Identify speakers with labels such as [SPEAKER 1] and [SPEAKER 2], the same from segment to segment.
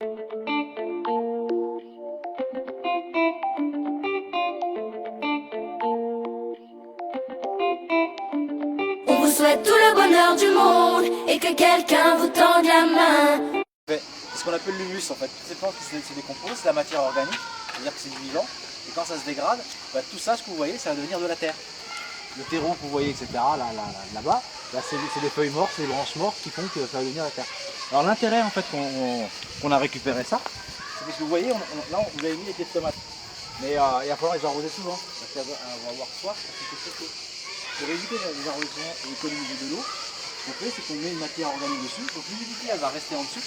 [SPEAKER 1] On vous souhaite tout le bonheur du monde et que quelqu'un vous tende la main.
[SPEAKER 2] C'est ce qu'on appelle l'humus en fait. Toutes ces plantes qui se décomposent, c'est la matière organique, c'est-à-dire que c'est du vivant. Et quand ça se dégrade, bah, tout ça, ce que vous voyez, ça va devenir de la terre. Le terreau que vous voyez, etc., là-bas, c'est des feuilles mortes, c'est des branches mortes qui font que ça va devenir la terre. Alors l'intérêt en fait qu'on a récupéré ça, c'est parce que vous voyez, là vous avez mis les pieds de tomates. Mais il va falloir les arroser souvent, parce qu'on va avoir soif, parce que pour éviter les arrosements et économiser de l'eau, ce qu'on fait, c'est qu'on met une matière organique dessus, donc l'humidité elle va rester en dessous.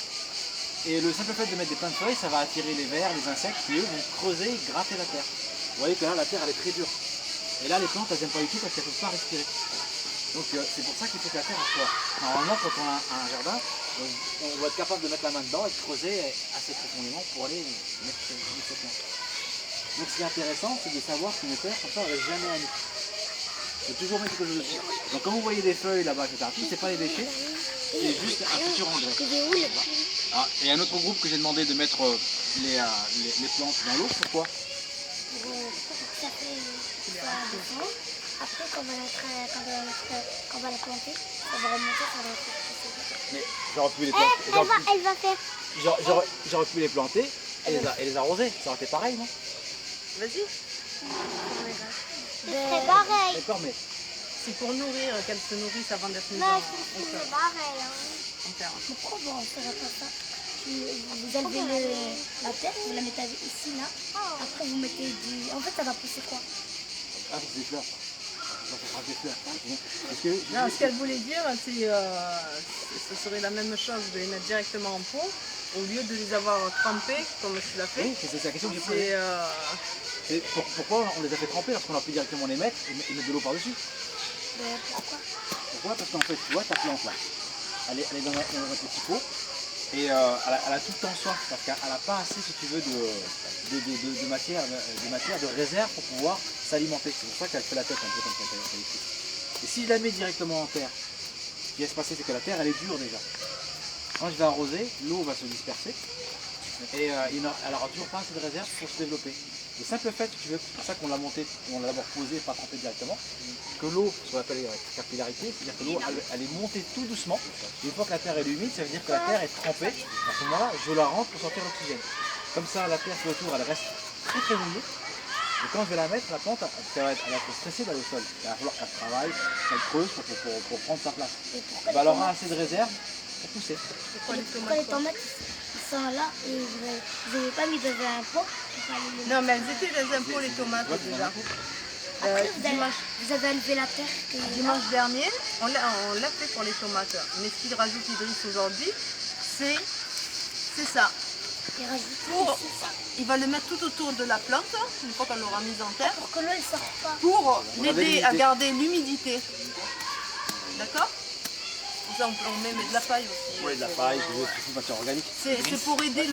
[SPEAKER 2] Et le simple fait de mettre des pleins de feuilles, ça va attirer les vers, les insectes qui eux vont creuser et gratter la terre. Vous voyez que là la terre elle est très dure. Et là les plantes elles n'aiment pas du tout parce qu'elles ne peuvent pas respirer. Donc c'est pour ça qu'il faut que la terre soit. Normalement quand on a un jardin, on va être capable de mettre la main dedans et de creuser assez profondément pour aller mettre cette plante. Donc ce qui est intéressant c'est de savoir qu'une terre comme ça elle ne reste jamais à nu. Il faut toujours mettre quelque chose dessus. Donc quand vous voyez des feuilles là-bas, etc., tout c'est pas les déchets, c'est juste un futur engrais. Ah, et un autre groupe que j'ai demandé de mettre les plantes dans l'eau, pourquoi?
[SPEAKER 3] Pour que ça descend. Après, quand on va la planter, ça va remonter, ça va remonter.
[SPEAKER 2] Mais j'aurais pu les planter.
[SPEAKER 3] Elle va faire.
[SPEAKER 2] J'aurais pu les planter et les arroser, ça aurait été pareil, non?
[SPEAKER 4] Vas-y.
[SPEAKER 3] C'est pareil.
[SPEAKER 2] D'accord, mais
[SPEAKER 4] C'est pour nourrir, qu'elle se nourrisse avant d'être mise
[SPEAKER 3] Non,
[SPEAKER 4] en
[SPEAKER 3] c'est pareil.
[SPEAKER 4] terre.
[SPEAKER 3] Pourquoi on ne ferait pas ça? Vous enlevez la terre, vous la mettez ici, là. Après, vous mettez du. En fait, ça va pousser quoi?
[SPEAKER 2] ah, c'est des fleurs. Ça fera des fleurs. Parce que,
[SPEAKER 4] Non, ce qu'elle voulait dire, c'est ce serait la même chose de les mettre directement en pot, au lieu de les avoir trempés, comme tu l'as fait.
[SPEAKER 2] oui, c'est la question que j'ai posée. Pourquoi on les a fait tremper lorsqu'on aurait pu directement les mettre et mettre de l'eau par-dessus?
[SPEAKER 3] Pourquoi?
[SPEAKER 2] Pourquoi? Parce qu'en fait, tu vois ta plante là, elle est dans un petit pot et elle a tout le temps soif parce qu'elle n'a pas assez, si tu veux, de matière, de réserve pour pouvoir s'alimenter. C'est pour ça qu'elle fait la tête un peu comme ça. Et si je la mets directement en terre, ce qui va se passer, c'est que la terre, elle est dure déjà. Quand je vais arroser, l'eau va se disperser et elle n'aura toujours pas assez de réserve pour se développer. Le simple fait, tu veux, c'est pour ça qu'on l'a monté, on l'a d'abord posé, pas trempé directement, que l'eau, ce qu'on appelle la capillarité, c'est-à-dire que l'eau elle est montée tout doucement. Et une fois que la terre est humide, ça veut dire que la terre est trempée. À ce moment-là, je la rentre pour sortir l'oxygène. Comme ça, la terre qui est autour, elle reste très très mouillée. Et quand je vais la mettre, la plante, elle va être stressée d'aller au sol. Il va falloir qu'elle travaille, qu'elle creuse pour prendre sa place. Elle aura assez de réserve pour pousser.
[SPEAKER 3] Pourquoi les tomates ils sont là et vous n'avez pas mis dans un pot?
[SPEAKER 4] Non, mais elles étaient dans un pot, les tomates, déjà.
[SPEAKER 3] Après, vous avez enlevé la terre.
[SPEAKER 4] Dimanche dernier, on l'a fait pour les tomates. Mais ce qu'il rajoute Idriss aujourd'hui, c'est ça. Il va le mettre tout autour de la plante, une fois qu'on l'aura mise en terre,
[SPEAKER 3] Pour que l'eau ne sorte pas.
[SPEAKER 4] pour l'aider à garder l'humidité. D'accord? Comme ça, on met de la paille aussi.
[SPEAKER 2] Oui, de la paille, de toute matière organique.
[SPEAKER 4] C'est pour aider